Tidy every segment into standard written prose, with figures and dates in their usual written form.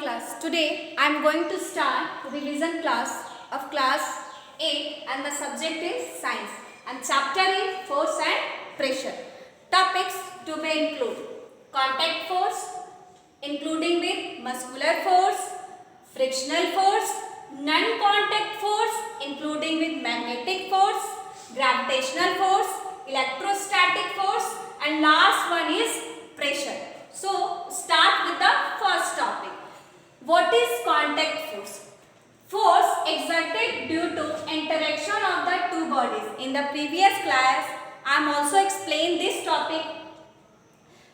class. Today I am going to start revision class of class 8 and the subject is science and chapter is force and pressure. Topics to be include contact force including with muscular force, frictional force, non-contact force including with magnetic force, gravitational force, electrostatic force and last one is pressure. So start with the first topic. What is contact force? Force exerted due to interaction of the two bodies. In the previous class, I am also explained this topic.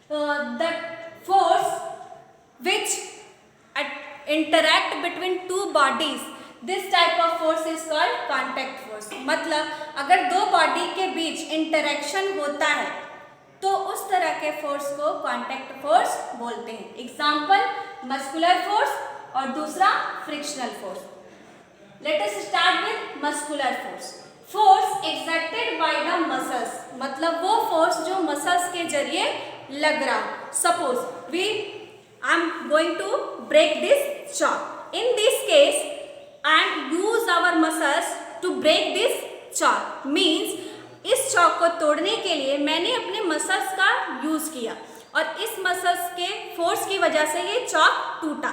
The force which interact between two bodies. This type of force is called contact force. मतलब अगर दो body के बीच interaction होता है तो उस तरह के फोर्स को कांटेक्ट फोर्स बोलते हैं. एग्जाम्पल मस्कुलर फोर्स और दूसरा frictional force. Let us start with muscular force. Force exerted by the muscles, मतलब वो फोर्स जो मसल्स के जरिए लग रहा. Suppose I am going to break this chalk. In this case and use our muscles to break this chalk. means इस चौक को तोड़ने के लिए मैंने अपने मसल्स का यूज किया और इस मसल्स के फोर्स की वजह से ये चौक टूटा.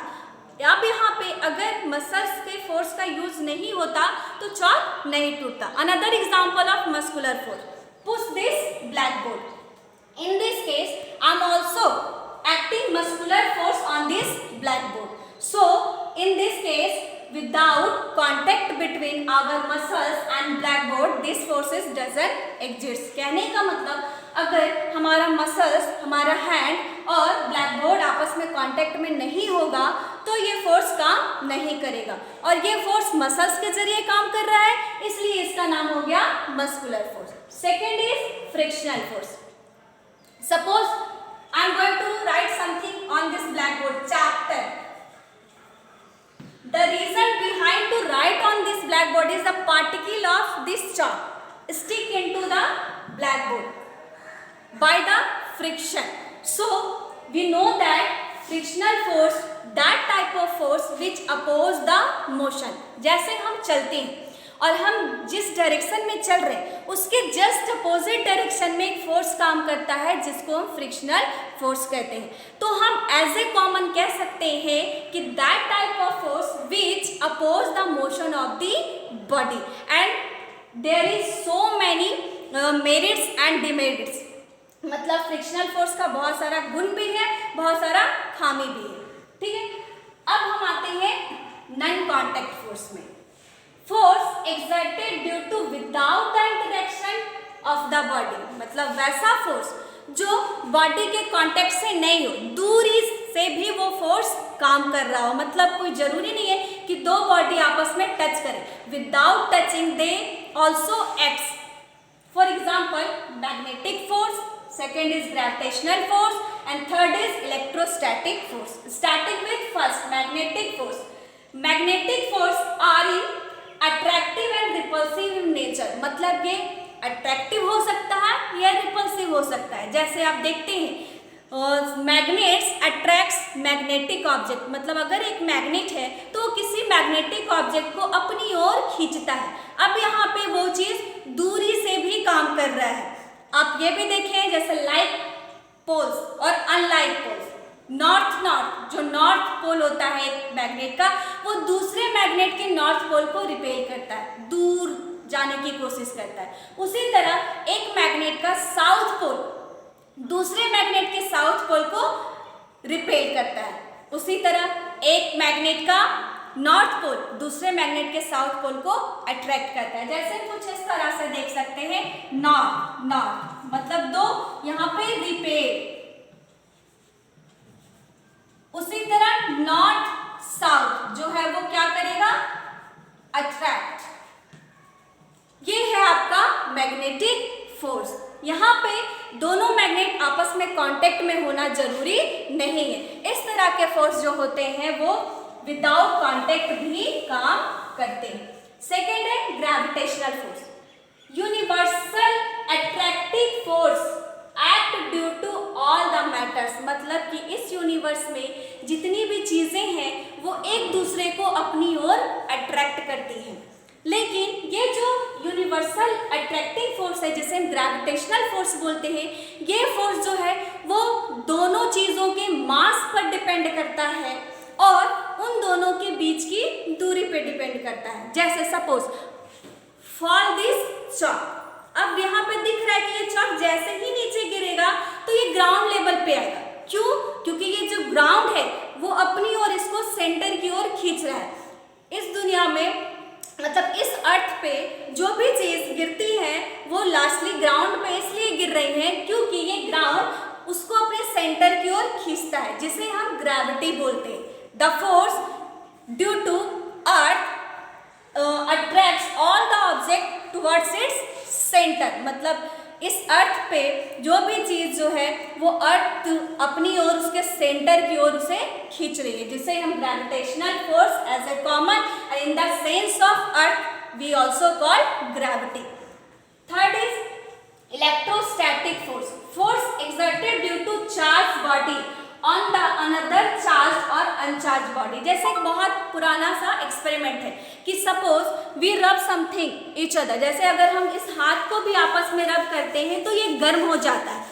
अब यहाँ पे अगर मसल्स के फोर्स का यूज नहीं होता तो चौक नहीं टूटता. Another example of muscular force. Push this black board. In this case I am also acting muscular force on this black board. So in this case without contact between our muscles and blackboard this forces doesn't exist. कहने का मतलब अगर हमारा muscles, हमारा hand और blackboard आपस में contact में नहीं होगा तो ये फोर्स काम नहीं करेगा और ये फोर्स मसल्स के जरिए काम कर रहा है, इसलिए इसका नाम हो गया muscular force. Second is frictional force. Suppose I am going to write something on this blackboard chapter. The reason behind to write on this blackboard is the particle of this chalk stick into the blackboard by the friction. So we know that frictional force, that type of force which oppose the motion. जैसे हम चलते हैं और हम जिस direction में चल रहे हैं उसके जस्ट अपोजिट डायरेक्शन में एक फोर्स काम करता है जिसको हम फ्रिक्शनल फोर्स कहते हैं. तो हम एज ए कॉमन कह सकते हैं कि that type of force which oppose the motion of the body and there is so many merits and demerits. मतलब फ्रिक्शनल फोर्स का बहुत सारा गुण भी है, बहुत सारा खामी भी है. ठीक है, अब हम आते हैं नॉन कॉन्टैक्ट फोर्स में. Force exerted due to without the interaction of the body, मतलब वैसा फोर्स जो बॉडी के कांटेक्ट से नहीं हो, दूरी से भी वो फोर्स काम कर रहा हो. मतलब कोई जरूरी नहीं है कि दो बॉडी आपस में टच करें. Without touching they also acts. For example magnetic force, second is gravitational force and third is electrostatic force. Starting with first magnetic force. Magnetic force are in attractive and repulsive in nature, मतलब ये attractive हो सकता है या repulsive हो सकता है. जैसे आप देखते हैं मैग्नेट्स अट्रैक्ट्स मैग्नेटिक ऑब्जेक्ट, मतलब अगर एक मैग्नेट है तो किसी मैग्नेटिक ऑब्जेक्ट को अपनी ओर खींचता है. अब यहाँ पे वो चीज दूरी से भी काम कर रहा है. आप ये भी देखें जैसे लाइक पोल्स और अनलाइक पोल्स. नॉर्थ जो नॉर्थ पोल होता है एक मैग्नेट का, वो दूसरे मैग्नेट के नॉर्थ पोल को रिपेल करता है, दूर जाने की कोशिश करता है. उसी तरह एक मैग्नेट का साउथ पोल दूसरे मैग्नेट के साउथ पोल को रिपेल करता है. उसी तरह एक मैग्नेट का नॉर्थ पोल दूसरे मैग्नेट के साउथ पोल को अट्रैक्ट करता है. जैसे कुछ इस तरह से देख सकते हैं, नॉर्थ मतलब दो यहाँ पे रिपेल. उसी तरह नॉर्थ साउथ जो है वो क्या करेगा, अट्रैक्ट. ये है आपका मैग्नेटिक फोर्स. यहाँ पे दोनों मैग्नेट आपस में कांटेक्ट में होना जरूरी नहीं है. इस तरह के फोर्स जो होते हैं वो विदाउट कांटेक्ट भी काम करते हैं. सेकेंड है gravitational force. Universal attractive force act due to all the matters, मतलब कि इस यूनिवर्स में जितनी भी चीजें हैं ग्रेविटेशनल फोर्स बोलते हैं। ये फोर्स जो है वो दोनों चीज़ों के मास पर डिपेंड करता है और उन दोनों के बीच की दूरी पे डिपेंड करता है। जैसे सपोज फॉल दिस चॉक, अब यहाँ पे दिख रहा है कि ये चॉक जैसे ही नीचे गिरेगा तो ये ग्राउंड लेवल पे आएगा। क्यों? क्योंकि ये जो ग्राउंड है वो अपनी ओर इसको सेंटर की ओर खींच रहा है। इस दुनिया में मतलब इस अर्थ पे जो भी चीज गिरती है वो लास्टली ग्राउंड पे इसलिए गिर रही है क्योंकि ये ग्राउंड उसको अपने सेंटर की ओर खींचता है, जिसे हम ग्रेविटी बोलते हैं। The force due to earth attracts all the object towards its centre, मतलब इस अर्थ पे जो भी चीज जो है वो अर्थ अपनी ओर उसके सेंटर की ओर उसे खींच रही है, जिसे हम gravitational force as a common in the sense of earth we also call gravity. Third is electrostatic force, force exerted due to charge body on the another charge और अनचार्ज बॉडी। जैसे एक बहुत पुराना सा एक्सपेरिमेंट है कि suppose we रब something each other, जैसे अगर हम इस हाथ को भी आपस में रब करते हैं तो ये गर्म हो जाता है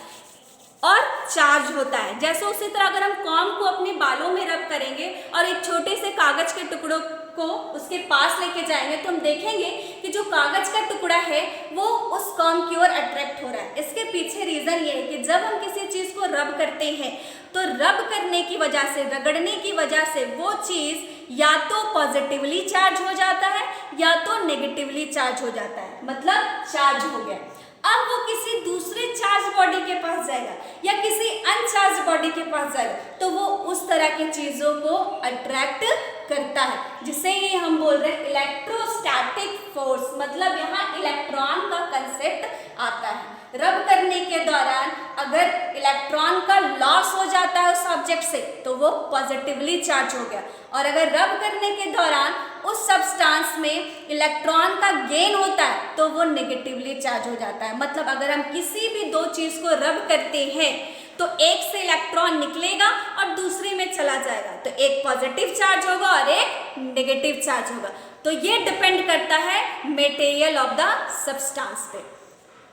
और चार्ज होता है। जैसे उसी तरह अगर हम कॉम्ब को अपने बालों में रब करेंगे और एक छोटे से कागज के टुकड़ों को उसके पास लेके जाएंगे तो हम देखेंगे कि जो कागज का टुकड़ा है वो उस कॉम्ब की ओर अट्रैक्ट हो रहा है। इसके पीछे रीजन ये है कि जब हम किसी चीज को रब करते हैं तो रब करने की वजह से, रगड़ने की वजह से वो चीज या तो पॉजिटिवली चार्ज हो जाता है या तो नेगेटिवली चार्ज हो जाता है, मतलब चार्ज हो गया। अब वो किसी दूसरे चार्ज बॉडी के पास जाएगा या किसी अनचार्ज बॉडी के पास जाएगा तो वो उस तरह की चीजों को अट्रैक्ट करता है, जिसे ये हम बोल रहे हैं इलेक्ट्रोस्टैटिक फोर्स। मतलब यहाँ इलेक्ट्रॉन का कंसेप्ट आता है। रब करने के दौरान अगर इलेक्ट्रॉन का लॉस हो जाता है उस ऑब्जेक्ट से तो वो पॉजिटिवली चार्ज हो गया, और अगर रब करने के दौरान उस सब्सटेंस में इलेक्ट्रॉन का गेन होता है तो वो नेगेटिवली चार्ज हो जाता है। मतलब अगर हम किसी भी दो चीज को रब करते हैं तो एक से इलेक्ट्रॉन निकलेगा और दूसरे में चला जाएगा, तो एक पॉजिटिव चार्ज होगा और एक नेगेटिव चार्ज होगा। तो ये डिपेंड करता है मटेरियल ऑफ द सब्सटेंस पे।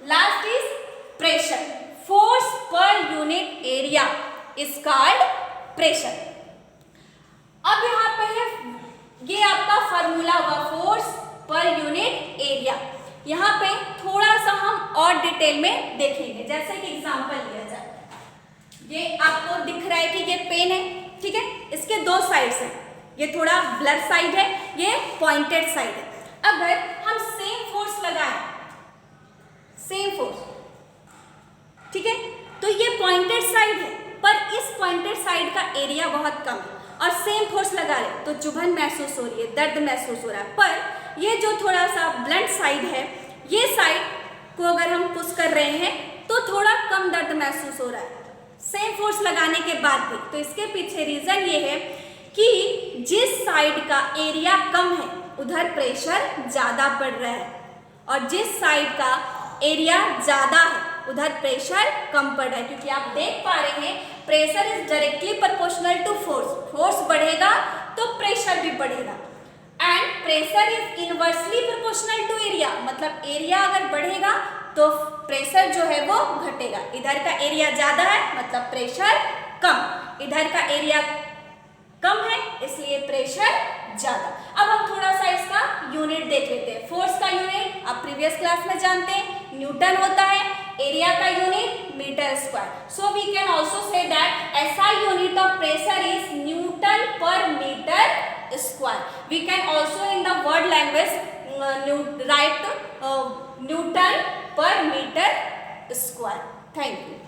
Last is pressure, force per unit area is called pressure. अब यहाँ पे है ये आपका फॉर्मूला हुआ फोर्स पर यूनिट एरिया। यहाँ पे थोड़ा सा हम और डिटेल में देखेंगे। जैसे कि एग्जांपल लिया जाए, ये आपको दिख रहा है कि ये पेन है, ठीक है, इसके दो साइड्स हैं, ये थोड़ा ब्लर साइड है, ये पॉइंटेड साइड है। अगर हम सेम फोर्स लगाएं, सेम फोर्स, ठीक है, तो ये पॉइंटेड साइड है पर इस पॉइंटेड साइड का एरिया बहुत कम है, और सेम फोर्स लगा रहे तो चुभन महसूस हो रही है, दर्द महसूस हो रहा है। पर ये जो थोड़ा सा ब्लंट साइड है, ये साइड को अगर हम पुश कर रहे हैं तो थोड़ा कम दर्द महसूस हो रहा है सेम फोर्स लगाने के बाद भी। तो इसके पीछे रीजन ये है कि जिस साइड का एरिया कम है उधर प्रेशर ज्यादा पड़ रहा है, और जिस साइड का एरिया ज्यादा है उधर प्रेशर कम पड़ रहा है। क्योंकि आप देख पा रहे हैं pressure is directly proportional to force, force बढ़ेगा तो प्रेशर भी बढ़ेगा, and pressure is inversely proportional to area, मतलब एरिया अगर बढ़ेगा तो प्रेशर जो है वो घटेगा। इधर का एरिया ज्यादा है मतलब प्रेशर कम, इधर का एरिया कम है इसलिए प्रेशर ज्यादा। अब हम थोड़ा सा इसका यूनिट देख लेते हैं। फोर्स का यूनिट आप प्रीवियस क्लास में जानते हैं न्यूटन होता है, एरिया का unit metre square. So we can also say that SI unit of pressure is newton per metre square. We can also in the word language write newton per metre square. Thank you.